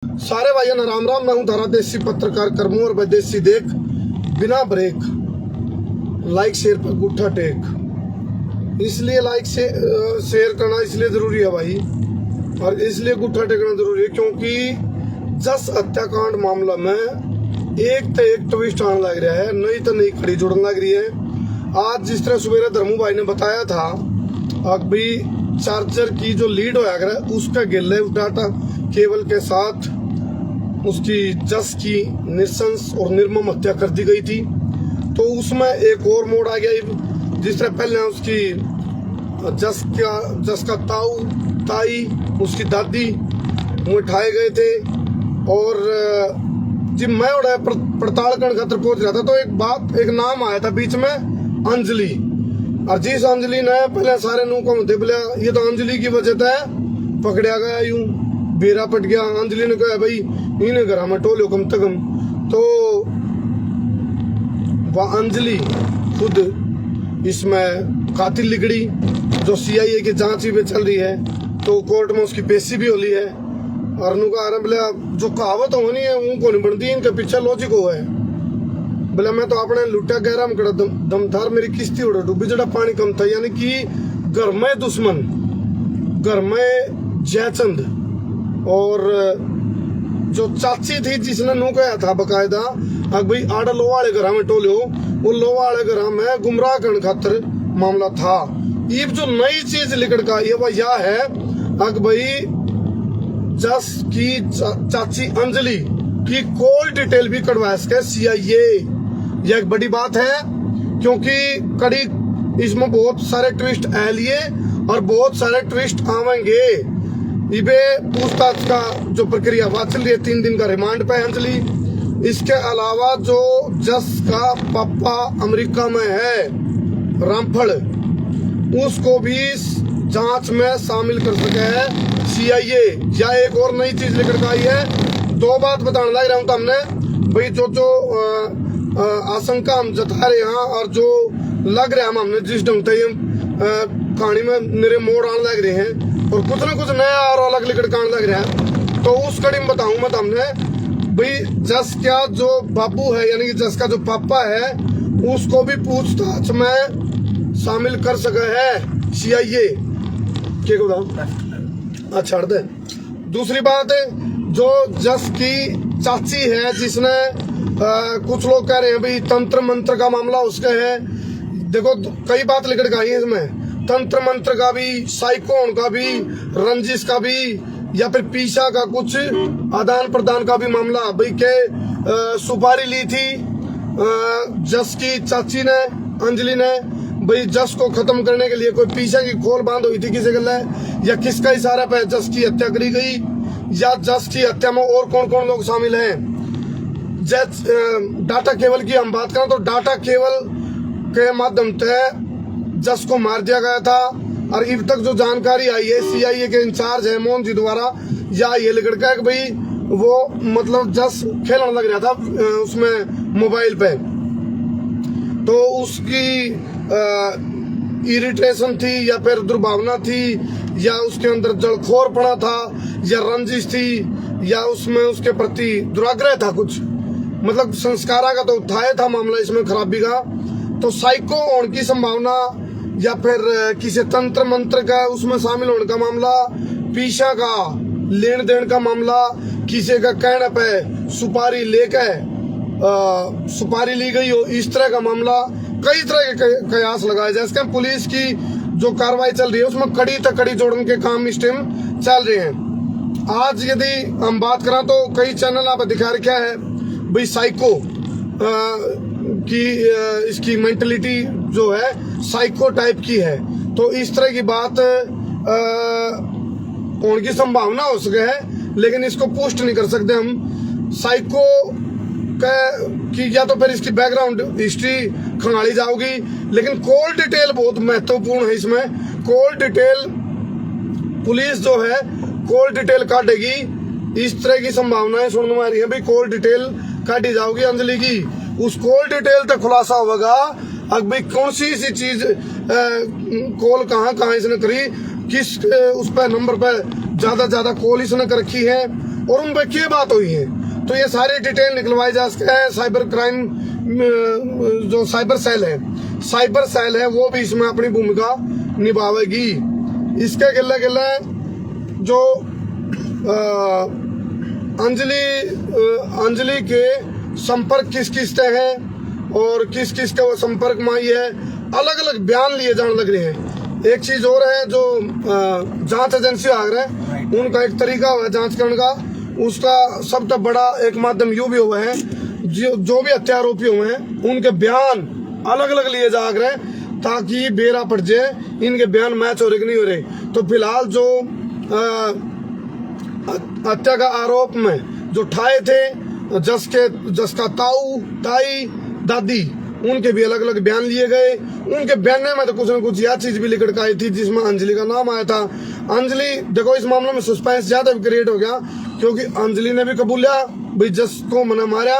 सारे भाइयों ने राम राम। मैं हूं धारा देसी पत्रकार कर्मू और विदेशी देख बिना ब्रेक। लाइक शेयर पर गुट्ठा टेक। इसलिए लाइक से शेयर करना इसलिए जरूरी है भाई, और इसलिए गुट्ठा टेकना जरूरी है क्योंकि जस हत्याकांड मामला में एक तो एक ट्विस्ट आने लग रहा है, नई तो नई खड़ी जुड़ने लग रही है। आज जिस तरह सुबेरे धर्मू भाई ने बताया था अभी चार्जर की जो लीड होया करे उसका गिल है, उस डाटा केबल के साथ उसकी जस की निशंस और निर्मम हत्या कर दी गई थी। तो उसमें एक और मोड़ आ गया। जिस तरह पहले उसकी जस का ताऊ ताई उसकी दादी वो उठाए गए थे, और जब मैं उड़ा पड़ताल करने खातर पहुंच रहा था तो एक नाम आया था बीच में, अंजलि। और जिस अंजलि ने पहले सारे नू को बोले ये तो अंजलि की वजह से पकड़ा गया, यूं बेरा पट गया। अंजलि ने कहा भाई इन्हें घर में टोलो कम से कम। तो वह अंजलि खुद इसमें कातिल लिगड़ी, जो सीआईए की जांच भी चल रही है, तो कोर्ट में उसकी पेशी भी हो ली है। और उनका बोले जो कहावत होनी है उनको नहीं बनती, इनके पीछे लॉजिक हो है। बोले मैं तो अपने लुटा गहरा में कड़ा दमदार मेरी किस्ती उड़ा डूबी जड़ा पानी कम था। यानी कि घर में दुश्मन, घर में जयचंद, और जो चाची थी जिसने नू कहा था बकायदा अग भाई आड़ा लोहा वाले घर में टोलो, वो लोहा वाले घर में गुमराह करने खातर मामला था। ये जो नई चीज लिखड़ का ये वह यह है अग भाई जस की चाची अंजलि की कॉल डिटेल भी कटवा सके सीआईए। यह एक बड़ी बात है क्योंकि कड़ी इसमें बहुत सारे ट्विस्ट आ लिए और बहुत सारे ट्विस्ट आवेंगे। इबे पूछताछ का जो प्रक्रिया बात चल रही है, 3 दिन का रिमांड पे अंजलि। इसके अलावा जो जस का पापा अमेरिका में है रामफल, उसको भी जांच में शामिल कर सके है सीआईए। या एक और नई चीज लेकर के आई है। 2 बात बताने लग रहा हूं तो हमने भाई जो आशंका हम जता रहे हैं और जो लग रहा है हमने जिस ढंग से कहानी में मेरे मोड़ आने लग रहे हैं और कुछ ना कुछ नया और अलग लिखड़ के आने लग रहा है, तो उस कड़ी में बताऊं मैं हमने भाई जस का जो बाबू है यानी कि जस का जो पापा है उसको भी पूछताछ में शामिल कर सके है सीआईए। क्या बताऊं छोड़ दे। दूसरी बात है जो जस की चाची है जिसने कुछ लोग कह रहे हैं भाई तंत्र मंत्र का मामला उसका है। देखो कई बात लिखड़ के आई है इसमें, तंत्र मंत्र का भी, साइकोन का भी, रंजिश का भी, या फिर पीछा का कुछ आदान प्रदान का भी मामला। भाई के सुपारी ली थी जस की चाची ने अंजलि ने, भाई जस को खत्म करने के लिए कोई पीछे की खोल बांध हुई थी किसी गले, या किसका इशारा पे जस की हत्या करी गई, या जस की हत्या में और कौन कौन लोग शामिल हैं। डाटा केबल की हम बात करें तो डाटा केबल के माध्यम से जस को मार दिया गया था। और अब तक जो जानकारी आई है सीआईए के इंचार्ज है मोहन जी द्वारा, या ये लिखड़ का कि भाई वो मतलब जस खेलने लग रहा था उसमें मोबाइल पे, तो उसकी इरिटेशन थी या फिर दुर्भावना थी या उसके अंदर जलखोरपना था या रंजिश थी या उसमें उसके प्रति दुराग्रह था, कुछ मतलब संस्कारा का तो उठाया था मामला इसमें खराबी का। तो साइको होने की संभावना या फिर किसी तंत्र मंत्र का उसमें शामिल होने का मामला, पीछा का लेन देन का मामला, किसी का कहने पे सुपारी लेकर सुपारी ली गई हो इस तरह का मामला, कई तरह के कयास लगाए जाए। इसके पुलिस की जो कार्रवाई चल रही है उसमें कड़ी तक कड़ी जोड़ने के काम इस टाइम चल रहे हैं। आज यदि हम बात करें तो कई चैनल आप दिखा रखा है भाई साइको की इसकी मेंटलिटी जो है साइको टाइप की है, तो इस तरह की बात होने की संभावना हो सके है, लेकिन इसको पोस्ट नहीं कर सकते हम साइको की, या तो फिर इसकी बैकग्राउंड हिस्ट्री खंगाली जाओगी। लेकिन कॉल डिटेल बहुत महत्वपूर्ण है इसमें। कॉल डिटेल पुलिस जो है कॉल डिटेल काटेगी, इस तरह की संभावनाएं सुनने में आ रही है। भाई कॉल डिटेल काटी जाओगी अंजलि की, उस कॉल डिटेल तक खुलासा होगा अब भाई कौन सी चीज कॉल कहाँ इसने करी, किस उस पर नंबर पर ज्यादा कॉल इसने कर रखी है और उन पर क्या बात हुई है। तो ये सारी डिटेल निकलवाई जा सकते हैं। साइबर क्राइम जो साइबर सेल है वो भी इसमें अपनी भूमिका निभावेगी। इसके गिल्ले गिल्ले जो अंजलि के संपर्क किस किस से है और किस किस का वो संपर्क में आई है, अलग अलग बयान लिए जाने लग रहे हैं। एक चीज और है, जो जांच एजेंसी आगरा है उनका एक तरीका हुआ है जांच करने का, उसका सबसे बड़ा एक माध्यम यू भी हुआ है जो भी हत्या आरोपी हुए हैं उनके बयान अलग अलग लिए जा रहे हैं ताकि बेरा पड़ जाए इनके बयान मैच हो रहे कि नहीं हो रहे। तो फिलहाल जो हत्या का आरोप में जो ठाए थे जस का ताऊ ताई दादी, उनके भी अलग अलग बयान लिए गए। उनके बयान में तो कुछ न कुछ यह चीज भी लिखट आई थी जिसमें अंजलि का नाम आया था। अंजलि देखो इस मामले में सस्पेंस ज्यादा क्रिएट हो गया क्योंकि अंजलि ने भी कबूलिया भाई जस को मैंने मारा,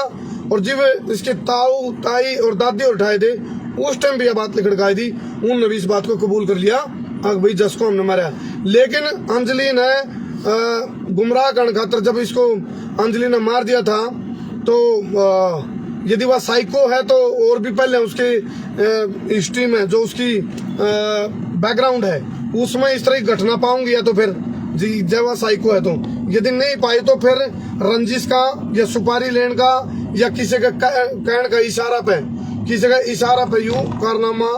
और जब इसके ताऊ ताई और दादी उठाए थे उस टाइम भी यह बात लिखट आई थी, उन्होंने भी इस बात को कबूल कर लिया भाई जस को हमने मारा। लेकिन अंजलि ने गुमराह करने खातर जब इसको अंजलि ने मार दिया था तो यदि वह साइको है तो और भी पहले उसके हिस्ट्री में जो उसकी बैकग्राउंड है उसमें इस तरह की घटना पाऊंगी, या तो फिर जी जब वह साइको है तो यदि नहीं पाई तो फिर रंजिश का या सुपारी लेने का या किसी का कहने का इशारा पे यूं कारनामा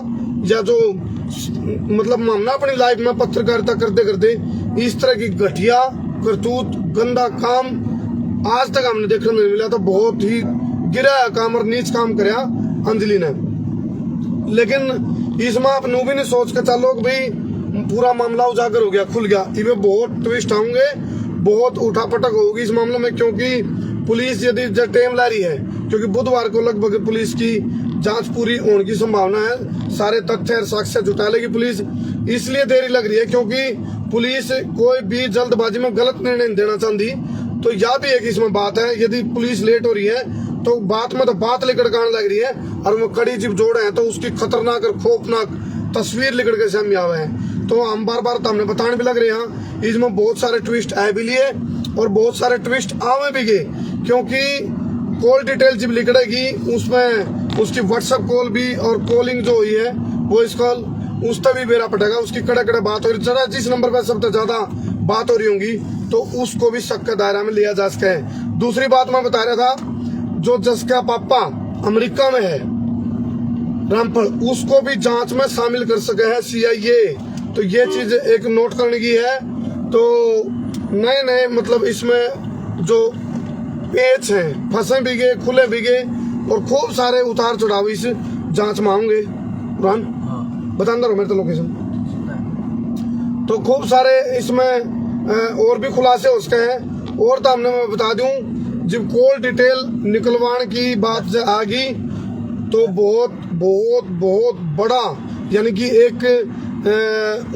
या जो मतलब हमने अपनी लाइफ में पत्रकारिता करते करते इस तरह की घटिया करतूत गंदा काम आज तक हमने देखने में मिला। तो बहुत ही गिरा काम और नीच काम कराया अंजलि ने। लेकिन इसमें आप नू भी नहीं सोच के चलो कि भाई पूरा मामला उजागर हो गया, खुल गया। इवे बहुत ट्विस्ट होंगे, बहुत उठापटक होगी इस मामले में, क्योंकि पुलिस यदि टाइम ला रही है क्योंकि बुधवार को लगभग पुलिस की जांच पूरी होने की संभावना है, सारे तथ्य और साक्ष्य जुटा लेगी पुलिस। इसलिए देरी लग रही है क्योंकि पुलिस कोई भी जल्दबाजी में गलत निर्णय नहीं देना चाहती। तो यह भी एक इसमें बात है, यदि पुलिस लेट हो रही है तो बात में तो बात लेकर गाने लग रही है और वो कड़ी जब जोड़े हैं तो उसकी खतरनाक और खौफनाक तस्वीर लेकर के सामने आवे हैं। तो हम बार बार तो हमने बताने भी लग रहे हैं इसमें बहुत सारे ट्विस्ट आए भी लिए और बहुत सारे ट्विस्ट आवे भी गए, क्योंकि कॉल डिटेल जब लिखड़ेगी उसमें उसकी व्हाट्सएप कॉल भी और कॉलिंग जो हुई है वॉइस कॉल उस तक भी बेरा पटेगा, उसकी कड़े कड़े बात हो रही, जरा जिस नंबर पर सबसे ज्यादा बात हो रही होंगी तो उसको भी शक के दायरा में लिया जा सके है। दूसरी बात मैं बता रहा था, जो जस का पापा अमेरिका में है रामफल, उसको भी जांच में शामिल कर सके है CIA। तो ये चीज एक नोट करने की है। तो नए नए मतलब इसमें जो पेच हैं फंसे भी गए, खुले भी गए और खूब सारे उतार चढ़ाव इस जांच में होंगे। कुरान बता रहा हूँ मेरे तो लोकेशन, तो खूब सारे इसमें और भी खुलासे हो सके हैं। और तो हमने मैं बता दूं जब कॉल डिटेल निकलवाने की बात आ गई तो बहुत बहुत बहुत बड़ा यानी कि एक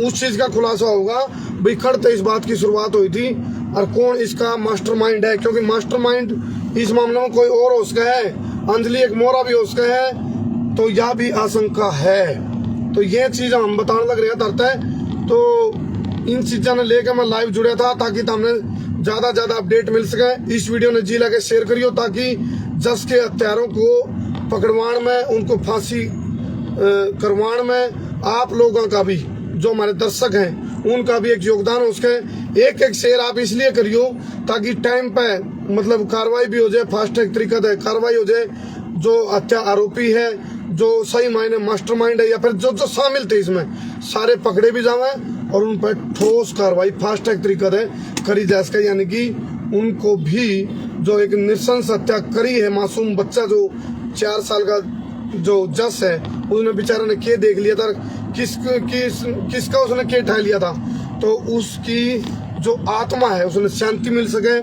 उस चीज का खुलासा होगा भाई खड़ते इस बात की शुरुआत हुई थी और कौन इसका मास्टरमाइंड है, क्योंकि मास्टरमाइंड इस मामले में कोई और हो सका है, अंजलि एक मोरा भी हो सका है, तो यह भी आशंका है। तो ये चीज हम बताने लग रहे हैं तरते। तो इन चीजों ने लेकर मैं लाइव जुड़ा था ताकि हमने ज्यादा अपडेट मिल सके। इस वीडियो ने जी लगे शेयर करियो ताकि जस के हत्यारों को पकड़वाण में, उनको फांसी करवाण में आप लोगों का भी, जो हमारे दर्शक हैं उनका भी एक योगदान हो उसके। एक शेयर आप इसलिए करियो ताकि टाइम पे मतलब कार्रवाई भी हो जाए, फास्ट ट्रैक तरीका से कार्रवाई हो जाए। जो हत्या आरोपी है, जो सही मायने मास्टरमाइंड है या फिर जो जो शामिल थे इसमें, सारे पकड़े भी जावे और उन पर ठोस कार्रवाई फास्ट ट्रैक तरीका से करी जा सके। यानी कि उनको भी जो एक नृशंस हत्या करी है, मासूम बच्चा जो 4 साल का जो जस है उसने बेचारा ने क्या देख लिया था, किसका उसने क्या ठा लिया था, तो उसकी जो आत्मा है उसने शांति मिल सके।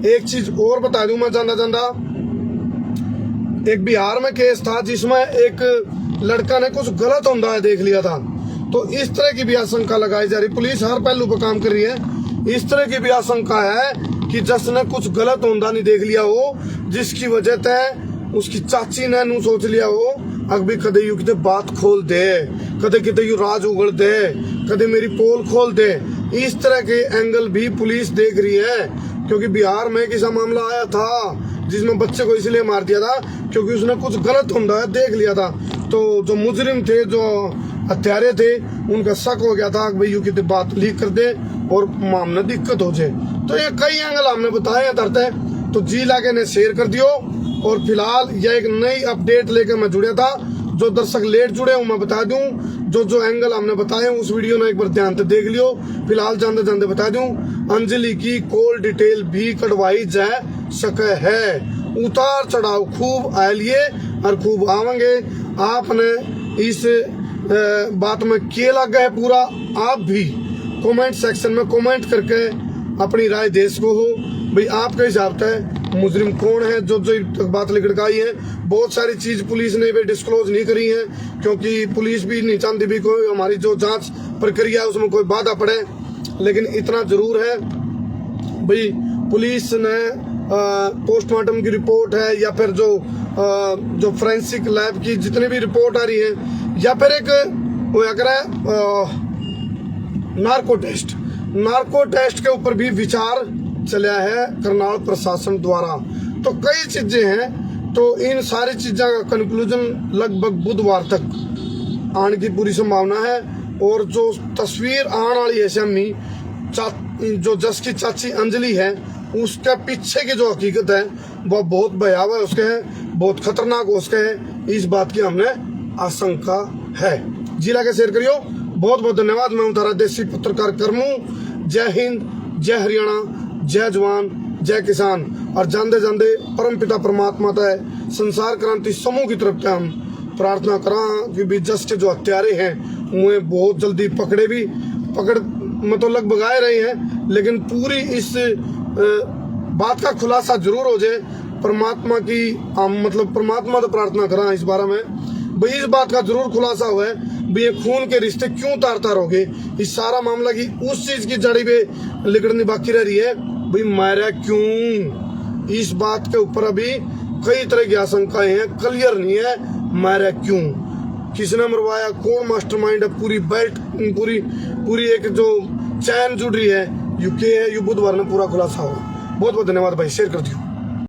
एक चीज और बता दूं मैं जानदा एक बिहार में केस था जिसमें एक लड़का ने कुछ गलत होता है देख लिया था। तो इस तरह की भी आशंका लगाई जा रही, पुलिस हर पहलू पर काम कर रही है। इस तरह की भी आशंका है कि जस ने कुछ गलत होता नहीं देख लिया हो, जिसकी वजह से उसकी चाची ने नू सोच लिया हो अभी कदे यू किते बात खोल दे, कदे किते यू राज उगड़ दे, कदे मेरी पोल खोल दे। इस तरह के एंगल भी पुलिस देख रही है। क्योंकि बिहार में एक ऐसा मामला आया था जिसमें बच्चे को इसलिए मार दिया था क्योंकि उसने कुछ गलत होता है देख लिया था। तो जो मुजरिम थे, जो हत्यारे थे, उनका शक हो गया था कि भाई यू की बात लीक कर दे और मामला दिक्कत हो जाए। तो ये कई एंगल हमने बताए हैं धरते, तो जी लाके ने शेयर कर दियो। और फिलहाल यह एक नई अपडेट लेकर मैं जुड़ा था। जो दर्शक लेट जुड़े हूँ मैं बता दूं, जो एंगल हमने बताए उस वीडियो ने एक बार ध्यान से देख लियो। फिलहाल जानते जानते बता दूं, अंजलि की कॉल डिटेल भी कटवाई जा सके है। उतार चढ़ाव खूब आलिए और खूब आवेंगे। आपने इस बात में क्या लगा है पूरा, आप भी कमेंट सेक्शन में कमेंट करके अपनी राय दे सको हो। भाई आपके हिसाब से मुजरिम कौन है जो बात लिखड़काई है। बहुत सारी चीज पुलिस ने भी डिस्क्लोज नहीं करी है क्योंकि पुलिस भी नहीं चाहती भी कोई हमारी जो जांच प्रक्रिया है उसमें कोई बाधा पड़े। लेकिन इतना जरूर है भाई, पुलिस ने पोस्टमार्टम की रिपोर्ट है या फिर जो फोरेंसिक लैब की जितनी भी रिपोर्ट आ रही है, या फिर एक वो नार्को टेस्ट के ऊपर भी विचार चला है करनाल प्रशासन द्वारा। तो कई चीजें हैं, तो इन सारी चीजों का कंक्लूजन लगभग बुधवार तक आने की पूरी संभावना है। और जो तस्वीर आने वाली है शामी, जो जस की चाची अंजलि है, उसके पीछे की जो हकीकत है वह बहुत भयावह उसके है, बहुत खतरनाक उसके है। इस बात की हमने आशंका है। जिला के शेयर करियो। बहुत बहुत धन्यवाद। मैं तारा देसी पत्रकार करमू। जय हिंद, जय हरियाणा, जय जवान, जय किसान। और जानते जानते परम पिता परमात्मा तय संसार क्रांति समूह की तरफ से हम प्रार्थना करा कि भी जस के जो हत्यारे हैं उन्हें बहुत जल्दी पकड़ में तो लगभग आए रहे हैं, लेकिन पूरी इस बात का खुलासा जरूर हो जाए। परमात्मा की मतलब परमात्मा तो प्रार्थना करा इस बारे में भाई इस बात का जरूर खुलासा हुआ है भी ये खून के रिश्ते क्यों तार हो गए। इस सारा मामला की उस चीज की जड़ी पे लिकड़नी बाकी रह रही है भाई मारा क्यों। इस बात के ऊपर अभी कई तरह की आशंकाएं हैं, क्लियर नहीं है मारा क्यों, किसने मरवाया, कौन मास्टरमाइंड है। पूरी बेल्ट पूरी एक जो चैन जुड़ रही है यूके है, यू बुधवार में पूरा खुलासा होगा। बहुत बहुत धन्यवाद भाई, शेयर कर दियो।